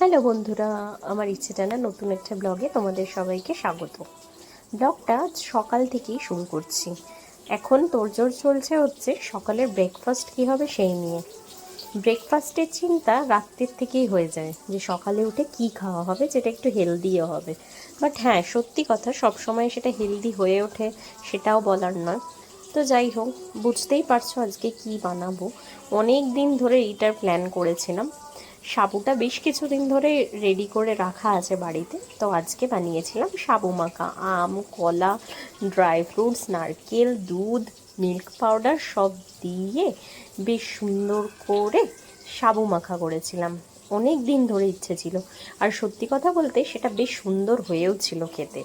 Hello বন্ধুরা, আমার ইচ্ছে জানা নতুন একটা ব্লগে তোমাদের সবাইকে স্বাগত। ব্লগটা আজ সকাল থেকেই শুরু করছি। এখন তোড়জোড় চলছে হচ্ছে সকালের ব্রেকফাস্ট কী হবে সেই নিয়ে। ব্রেকফাস্টের চিন্তা রাত্রের থেকেই হয়ে যায় যে সকালে উঠে কি খাওয়া হবে, যেটা একটু হেলদিও হবে। বাট হ্যাঁ, সত্যি কথা, সবসময় সেটা হেলদি হয়ে ওঠে সেটাও বলার নয়। তো যাই হোক, বুঝতেই পারছো আজকে কি বানাবো। অনেক দিন ধরে এইটার প্ল্যান করেছিলাম। সাবুটা বেশ কিছুদিন ধরে রেডি করে রাখা আছে বাড়িতে, তো আজকে বানিয়েছিলাম সাবু মাখা। আম, কলা, ড্রাই ফ্রুটস, নারকেল, দুধ, মিল্ক পাউডার সব দিয়ে বেশ সুন্দর করে সাবু মাখা করেছিলাম। অনেক দিন ধরে ইচ্ছে ছিল, আর সত্যি কথা বলতে সেটা বেশ সুন্দর হয়েও ছিল খেতে।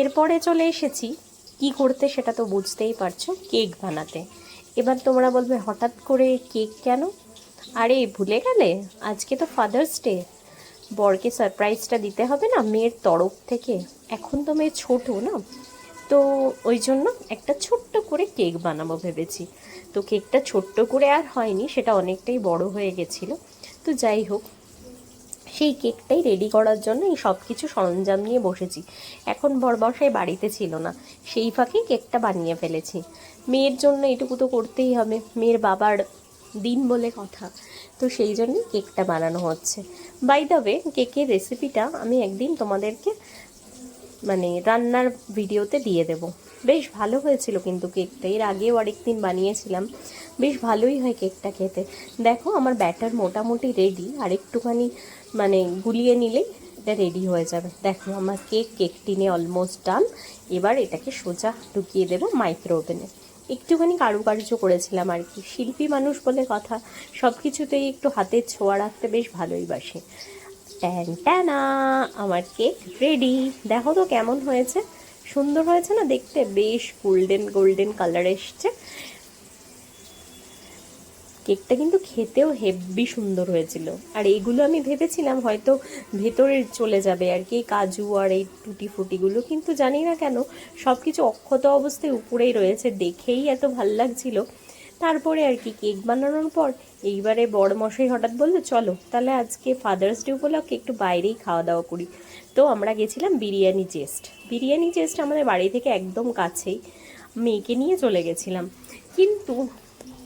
এরপরে চলে এসেছি কি করতে, সেটা তো বুঝতেই পারছো, কেক বানাতে। এবার তোমরা বলবে হঠাৎ করে কেক কেন? আরে ভুলে গেলে, আজকে তো ফাদার্স ডে। বরকে সারপ্রাইজটা দিতে হবে না মেয়ের তরফ থেকে। এখন তো মেয়ে ছোটো না, তো ওই জন্য একটা ছোট্ট করে কেক বানাবো ভেবেছি। তো কেকটা ছোট্ট করে আর হয়নি, সেটা অনেকটাই বড় হয়ে গেছিলো। তো যাই হোক, সেই কেকটাই রেডি করার জন্য এই সব কিছু সরঞ্জাম নিয়ে বসেছি। এখন বরমশাই বাড়িতে ছিল না, সেই ফাঁকেই কেকটা বানিয়ে ফেলেছি। মেয়ের জন্য এটুকু তো করতেই হবে, মেয়ের বাবার দিন বলে কথা। তো সেই জন্যই কেকটা বানানো হচ্ছে। বাই দ্য ওয়ে, কেকের রেসিপিটা আমি একদিন তোমাদেরকে রান্নার ভিডিওতে দিয়ে দেব। বেশ ভালো হয়েছিল কিন্তু কেকটা, এর আগেও আরেকদিন বানিয়েছিলাম। বেশ ভালোই হয় কেকটা খেতে। দেখো আমার ব্যাটার মোটামুটি রেডি, আর একটুখানি গুলিয়ে নিলেই এটা রেডি হয়ে যাবে। দেখো আমার কেক টিনে অলমোস্ট ডান। এবার এটাকে সোজা ঢুকিয়ে দেবো মাইক্রো ওভেনে। একটুখানি কারুকার্য করেছিলাম আর কি, শিল্পী মানুষ বলে কথা, সব কিছুতেই একটু হাতের ছোঁয়া রাখতে বেশ ভালোই বাসে। ট্যান ট্যানা, আমার কেক রেডি। দেখো তো কেমন হয়েছে, সুন্দর হয়েছে না দেখতে? বেশ গোল্ডেন গোল্ডেন কালার এসছে। কেকটা কিন্তু খেতেও হেব্বি সুন্দর হয়েছিল। আর এইগুলো আমি ভেবেছিলাম হয়তো ভেতরে চলে যাবে আর কি, কাজু আর এই টুটি ফুটিগুলো, কিন্তু জানি না কেন সব কিছু অক্ষত অবস্থায় উপরেই রয়েছে, দেখেই এত ভাল লাগছিল। তারপরে আর কি কেক বানানোর পর এইবারে বড়মশাই হঠাৎ বললো চলো তাহলে আজকে ফাদার্স ডে উপলক্ষে একটু বাইরেই খাওয়া দাওয়া করি। তো আমরা গেছিলাম বিরিয়ানি চেস্ট। বিরিয়ানি চেস্ট আমাদের বাড়ি থেকে একদম কাছেই, মেয়েকে নিয়ে চলে গেছিলাম। কিন্তু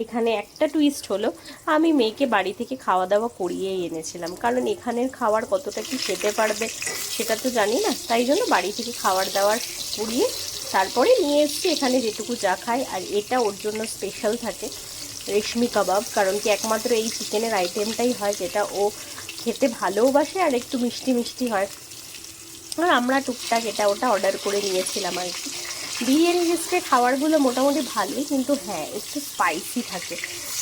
এখানে একটা টুইস্ট হলো, আমি মেয়েকে বাড়ি থেকে খাওয়া দাওয়া করিয়েই এনেছিলাম, কারণ এখানের খাবার কতটা কি খেতে পারবে সেটা তো জানি না। তাই জন্য বাড়ি থেকে খাবার দাবার করিয়ে তারপরে নিয়ে এসেছি এখানে যেটুকু যা খাই। আর এটা ওর জন্য স্পেশাল থাকে, রেশমি কাবাব, কারণ কি একমাত্র এই চিকেনের আইটেমটাই হয় যেটা ও খেতে ভালোবাসে, আর একটু মিষ্টি মিষ্টি হয়। আর আমরা টুকটাক এটা ওটা অর্ডার করে নিয়েছিলাম আর কি। বিরিয়ানি রেস্টে খাবারগুলো মোটামুটি ভালোই, কিন্তু হ্যাঁ একটু স্পাইসি থাকে।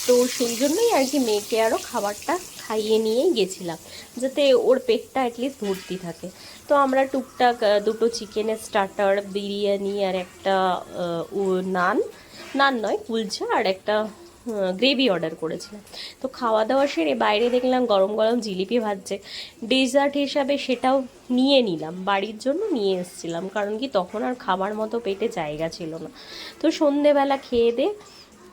তো সেই জন্যই আর কি মেয়েকে আরও খাবারটা খাইয়ে নিয়েই গেছিলাম, যাতে ওর পেটটা অ্যাটলিস্ট ভর্তি থাকে। তো আমরা টুকটাক দুটো চিকেনের স্টার্টার, বিরিয়ানি, আর একটা নান, নান নয় কুলচা, আর একটা গ্রেভি অর্ডার করেছিলাম। তো খাওয়া দাওয়া সেরে বাইরে দেখলাম গরম গরম জিলিপি ভাজছে। ডেজার্ট হিসাবে সেটাও নিয়ে নিলাম, বাড়ির জন্য নিয়ে এসেছিলাম, কারণ কি তখন আর খাবার মতো পেটে জায়গা ছিল না। তো সন্ধেবেলা খেয়ে দে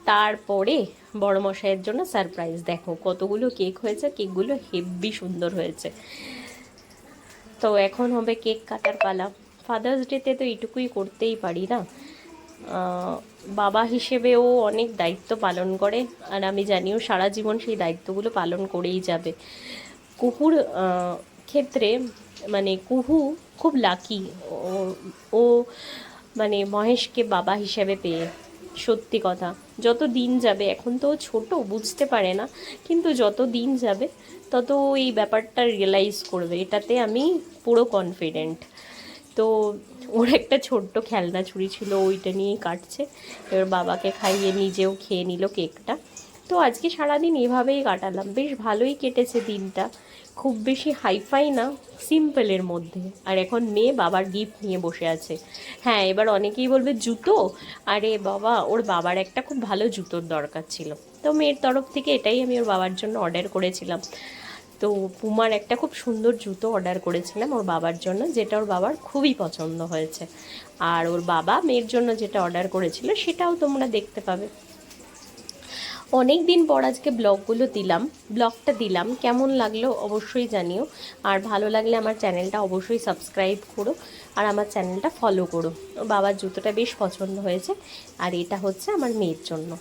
তারপরে বড়মশাইয়ের জন্য সারপ্রাইজ। দেখো কতগুলো কেক হয়েছে, কেকগুলো হেব্বি সুন্দর হয়েছে। তো এখন হবে কেক কাটার পালা। ফাদার্স ডেতে তো এইটুকুই করতেই পারি না। বাবা হিসেবেও অনেক দায়িত্ব পালন করে, আর আমি জানিও সারা জীবন সেই দায়িত্বগুলো পালন করেই যাবে। কুহুর ক্ষেত্রে কুহু খুব লাকি। ও মহেশকে বাবা হিসেবে পেয়ে। সত্যি কথা, যত দিন যাবে, এখন তো ছোট বুঝতে পারে না, কিন্তু যত দিন যাবে তত এই ব্যাপারটা রিয়েলাইজ করবে, এটাতে আমি পুরো কনফিডেন্ট। তো ওর একটা ছোট্ট খেলনা ছুরি ছিল, ওইটা নিয়েই কাটছে। এবার বাবাকে খাইয়ে নিজেও খেয়ে নিল কেকটা। তো আজকে সারাদিন এভাবেই কাটালাম, বেশ ভালোই কেটেছে দিনটা। খুব বেশি হাইফাই না, সিম্পলের মধ্যে। আর এখন মেয়ে বাবার গিফট নিয়ে বসে আছে। হ্যাঁ, এবার অনেকেই বলবে জুতো। আরে বাবা, ওর বাবার একটা খুব ভালো জুতোর দরকার ছিল, তো মেয়ের তরফ থেকে এটাই আমি ওর বাবার জন্য অর্ডার করেছিলাম। তো পুমার একটা খুব সুন্দর জুতো অর্ডার করেছিলাম ওর বাবার জন্য, যেটা ওর বাবার খুবই পছন্দ হয়েছে। আর ওর বাবা মেয়ের জন্য যেটা অর্ডার করেছিল সেটাও তোমরা দেখতে পাবে। অনেক দিন পর আজকে ব্লগটা দিলাম, কেমন লাগলো অবশ্যই জানিও। আর ভালো লাগলে আমার চ্যানেলটা অবশ্যই সাবস্ক্রাইব করো আর আমার চ্যানেলটা ফলো করো। বাবার জুতোটা বেশ পছন্দ হয়েছে, আর এটা হচ্ছে আমার মেয়ের জন্য।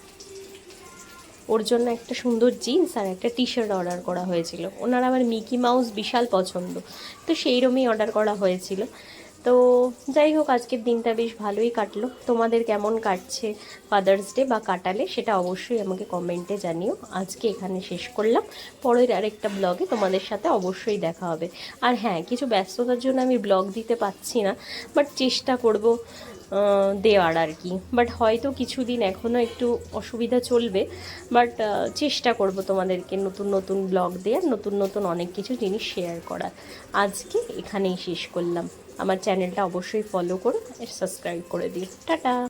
ওর জন্য একটা সুন্দর জিন্স আর একটা টি শার্ট অর্ডার করা হয়েছিল। ওনার আবার মিকি মাউস বিশাল পছন্দ, তো সেইরকমই অর্ডার করা হয়েছিল। তো যাই হোক, আজকের দিনটা বেশ ভালোই কাটলো। তোমাদের কেমন কাটছে ফাদার্স ডে, বা কাটালে সেটা অবশ্যই আমাকে কমেন্টে জানিও। আজকে এখানে শেষ করলাম, পরের আরেকটা ব্লগে তোমাদের সাথে অবশ্যই দেখা হবে। আর হ্যাঁ, কিছু ব্যস্ততার জন্য আমি ব্লগ দিতে পারছি না, বাট চেষ্টা করব দেওয়ার আর কি। বাট হয়তো কিছুদিন এখনও একটু অসুবিধা চলবে, বাট চেষ্টা করব তোমাদেরকে নতুন নতুন ব্লগ দেওয়ার, নতুন নতুন অনেক কিছু জিনিস শেয়ার করার। আজকে এখানেই শেষ করলাম। আমার চ্যানেলটা অবশ্যই ফলো করো আর সাবস্ক্রাইব করে দিও। টাটা।